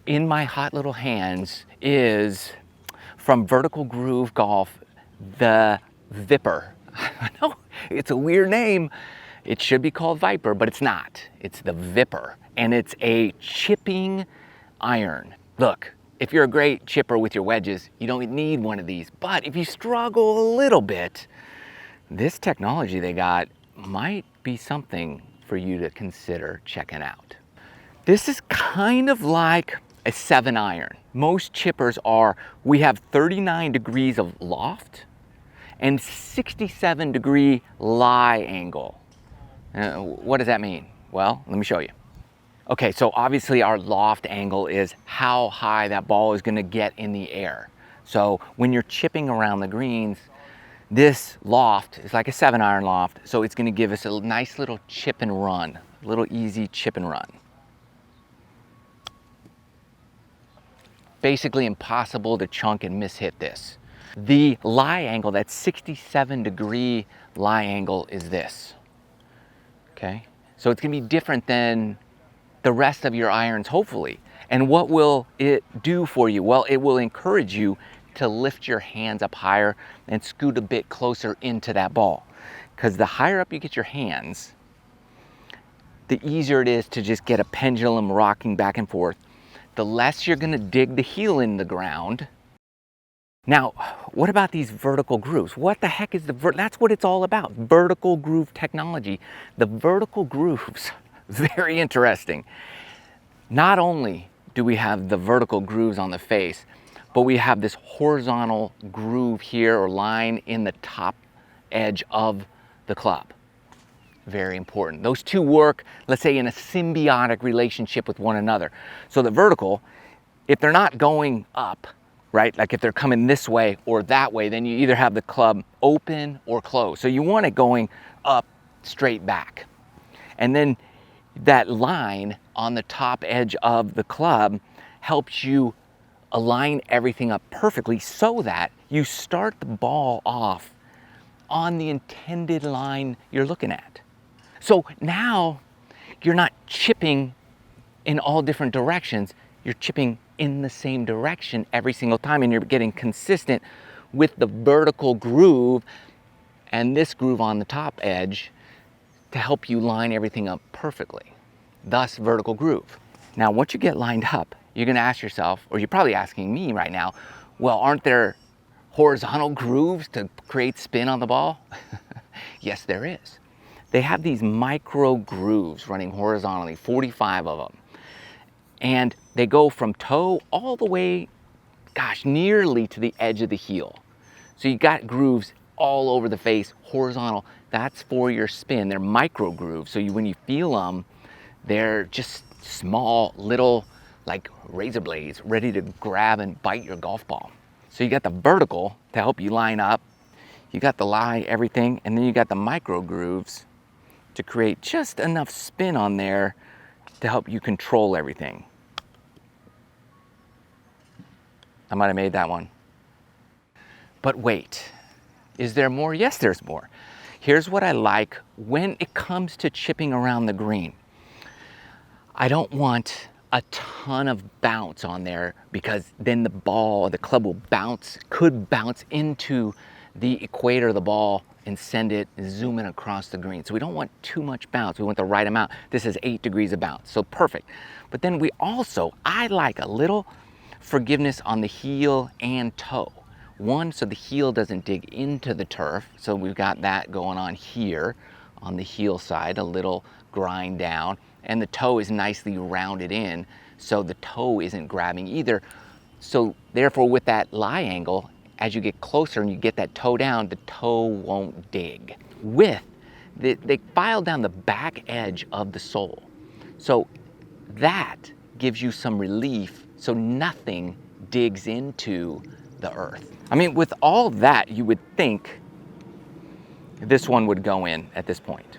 in my hot little hands is from Vertical Groove Golf, the Viper. I know, it's a weird name. It should be called Viper, but it's not. It's the Viper, and it's a chipping iron. Look, if you're a great chipper with your wedges, you don't need one of these. But if you struggle a little bit, this technology they got might be something for you to consider checking out. This is kind of like a 7-iron. Most chippers are, we have 39 degrees of loft and 67-degree lie angle. What does that mean? Well, let me show you. Okay, so obviously our loft angle is how high that ball is gonna get in the air. So when you're chipping around the greens, this loft is like a 7-iron loft, so it's gonna give us a nice little chip and run, a little easy chip and run. Basically impossible to chunk and mishit this. The lie angle, that 67-degree lie angle is this, okay? So it's gonna be different than the rest of your irons, hopefully. And what will it do for you? Well, it will encourage you to lift your hands up higher and scoot a bit closer into that ball. Because the higher up you get your hands, the easier it is to just get a pendulum rocking back and forth. The less you're gonna dig the heel in the ground. Now, what about these vertical grooves? What the heck is that's what it's all about, vertical groove technology. The vertical grooves, very interesting. Not only do we have the vertical grooves on the face, but we have this horizontal groove here or line in the top edge of the club. Very important. Those two work, let's say, in a symbiotic relationship with one another. So the vertical, if they're not going up, right, like if they're coming this way or that way, then you either have the club open or closed. So you want it going up, straight back. And then that line on the top edge of the club helps you align everything up perfectly so that you start the ball off on the intended line you're looking at. So now you're not chipping in all different directions, you're chipping in the same direction every single time, and you're getting consistent with the vertical groove and this groove on the top edge to help you line everything up perfectly. Thus, vertical groove. Now, once you get lined up, you're gonna ask yourself, or you're probably asking me right now, well, aren't there horizontal grooves to create spin on the ball? Yes, there is. They have these micro grooves running horizontally, 45 of them. And they go from toe all the way, gosh, nearly to the edge of the heel. So you got grooves all over the face, horizontal. That's for your spin. They're micro grooves. So when you feel them, they're just small, little, like razor blades, ready to grab and bite your golf ball. So you got the vertical to help you line up. You got the lie, everything, and then you got the micro grooves to create just enough spin on there to help you control everything. I might have made that one. But wait, is there more? Yes, there's more. Here's what I like when it comes to chipping around the green. I don't want a ton of bounce on there because then the ball, the club will could bounce into the equator of the ball and send it zooming across the green. So we don't want too much bounce. We want the right amount. This is 8 degrees of bounce, so perfect. But then I like a little forgiveness on the heel and toe. One, so the heel doesn't dig into the turf. So we've got that going on here on the heel side, a little grind down, and the toe is nicely rounded in, so the toe isn't grabbing either. So therefore, with that lie angle, as you get closer and you get that toe down, the toe won't dig. They file down the back edge of the sole. So that gives you some relief so nothing digs into the earth. I mean, with all that, you would think this one would go in at this point.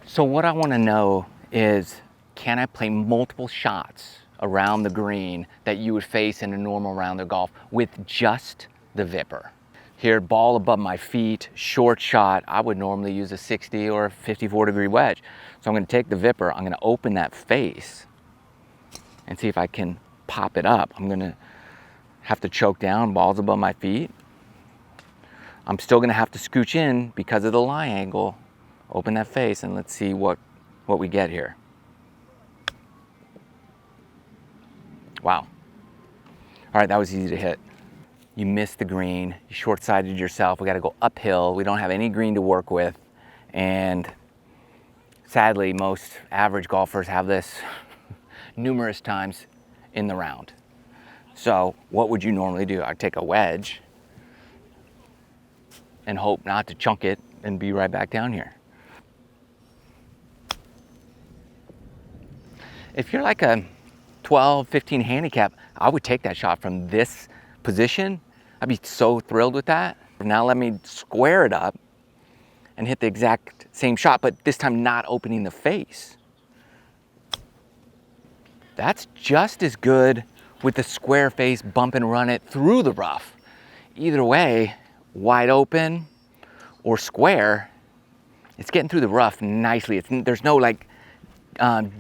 So what I want to know is, can I play multiple shots around the green that you would face in a normal round of golf with just the Viper? Here, ball above my feet, short shot, I would normally use a 60 or a 54 degree wedge. So I'm gonna take the Vipper, I'm gonna open that face and see if I can pop it up. I'm gonna have to choke down, balls above my feet. I'm still gonna have to scooch in because of the lie angle. Open that face and let's see what we get here. Wow. All right, that was easy to hit. You missed the green, you short-sided yourself. We gotta go uphill. We don't have any green to work with. And sadly, most average golfers have this numerous times in the round. So what would you normally do? I'd take a wedge and hope not to chunk it and be right back down here. If you're like a 12, 15 handicap, I would take that shot from this position. I'd be so thrilled with that. Now let me square it up and hit the exact same shot, but this time not opening the face. That's just as good with the square face, bump and run it through the rough. Either way, wide open or square, it's getting through the rough nicely. There's no like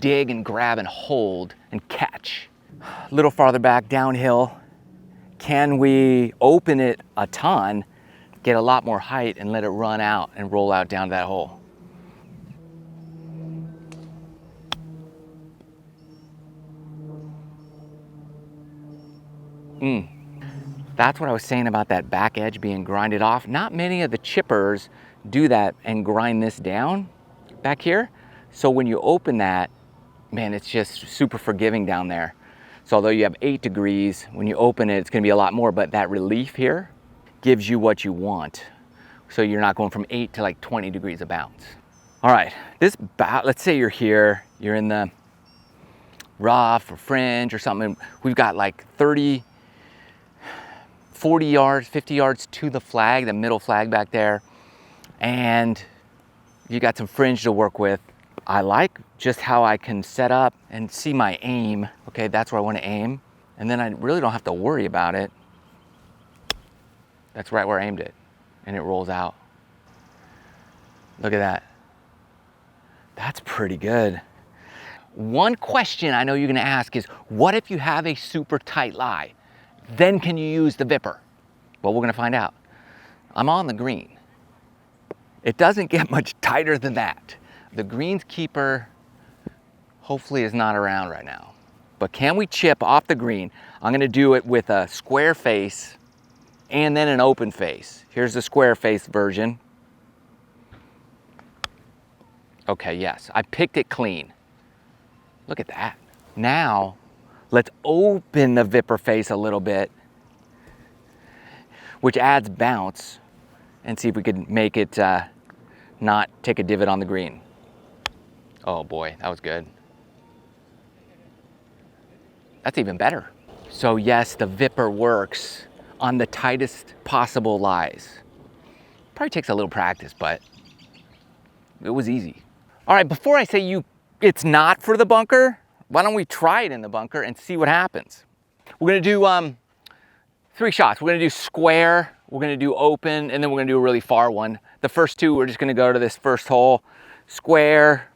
dig and grab and hold and catch. A little farther back, downhill. Can we open it a ton, get a lot more height and let it run out and roll out down to that hole? That's what I was saying about that back edge being grinded off. Not many of the chippers do that and grind this down back here. So when you open that, man, it's just super forgiving down there. So although you have 8 degrees, when you open it, it's gonna be a lot more, but that relief here gives you what you want. So you're not going from 8 to like 20 degrees of bounce. All right, let's say you're here, you're in the rough or fringe or something. We've got like 30, 40 yards, 50 yards to the flag, the middle flag back there. And you got some fringe to work with. I like just how I can set up and see my aim. Okay, that's where I want to aim. And then I really don't have to worry about it. That's right where I aimed it. And it rolls out. Look at that. That's pretty good. One question I know you're gonna ask is, what if you have a super tight lie? Then can you use the Vipper? Well, we're gonna find out. I'm on the green. It doesn't get much tighter than that. The greenskeeper hopefully is not around right now. But can we chip off the green? I'm gonna do it with a square face and then an open face. Here's the square face version. Okay, yes, I picked it clean. Look at that. Now, let's open the Vipper face a little bit, which adds bounce, and see if we could make it not take a divot on the green. Oh boy, that was good. That's even better. So yes, the Vipper works on the tightest possible lies. Probably takes a little practice, but it was easy. All right, before I say it's not for the bunker, why don't we try it in the bunker and see what happens? We're gonna do 3 shots. We're gonna do square, we're gonna do open, and then we're gonna do a really far one. The first 2, we're just gonna go to this first hole. Square,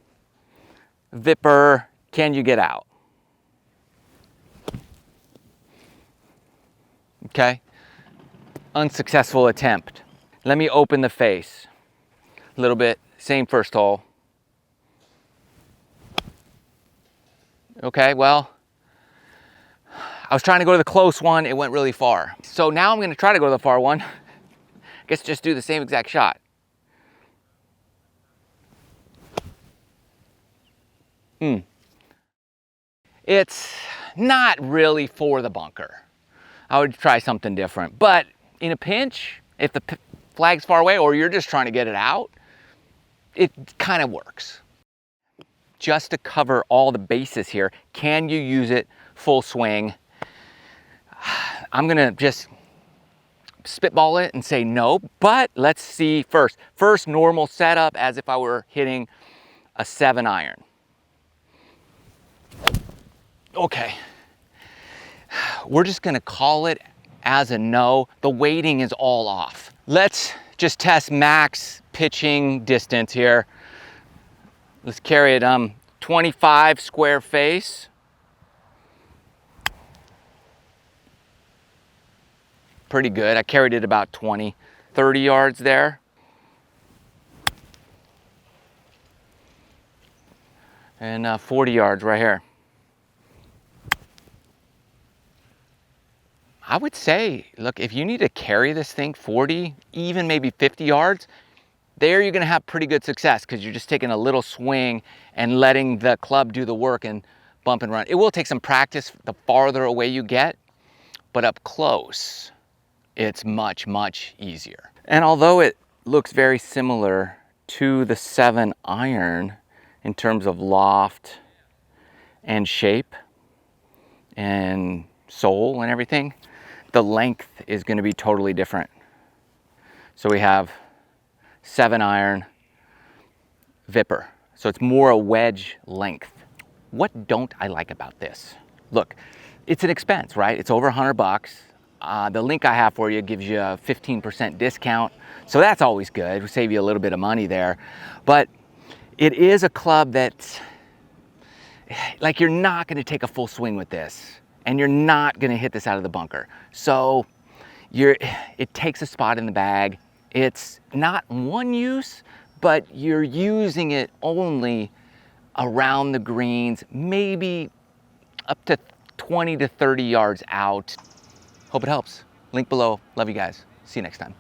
Vipper, can you get out? Okay, unsuccessful attempt. Let me open the face a little bit, same first hole. Okay, well, I was trying to go to the close one, it went really far. So now I'm gonna try to go to the far one. I guess just do the same exact shot. It's not really for the bunker. I would try something different, but in a pinch, if the flag's far away or you're just trying to get it out, it kind of works. Just to cover all the bases here, can you use it full swing? I'm gonna just spitball it and say no, but let's see first. First normal setup as if I were hitting a 7-iron. Okay, we're just gonna call it as a no. The weighting is all off. Let's just test max pitching distance here. Let's carry it 25 square face. Pretty good. I carried it about 20, 30 yards there. And 40 yards right here. I would say, look, if you need to carry this thing 40, even maybe 50 yards, there you're gonna have pretty good success because you're just taking a little swing and letting the club do the work and bump and run. It will take some practice the farther away you get, but up close, it's much, much easier. And although it looks very similar to the 7 iron in terms of loft and shape and sole and everything, the length is going to be totally different. So we have 7 iron Vipper. So it's more a wedge length. What don't I like about this? Look, it's an expense, right? It's over 100 bucks. The link I have for you gives you a 15% discount. So that's always good. It'll save you a little bit of money there. But it is a club that, like, you're not going to take a full swing with this. And you're not going to hit this out of the bunker. So it takes a spot in the bag. It's not one use, but you're using it only around the greens, maybe up to 20 to 30 yards out. Hope it helps. Link below. Love you guys. See you next time.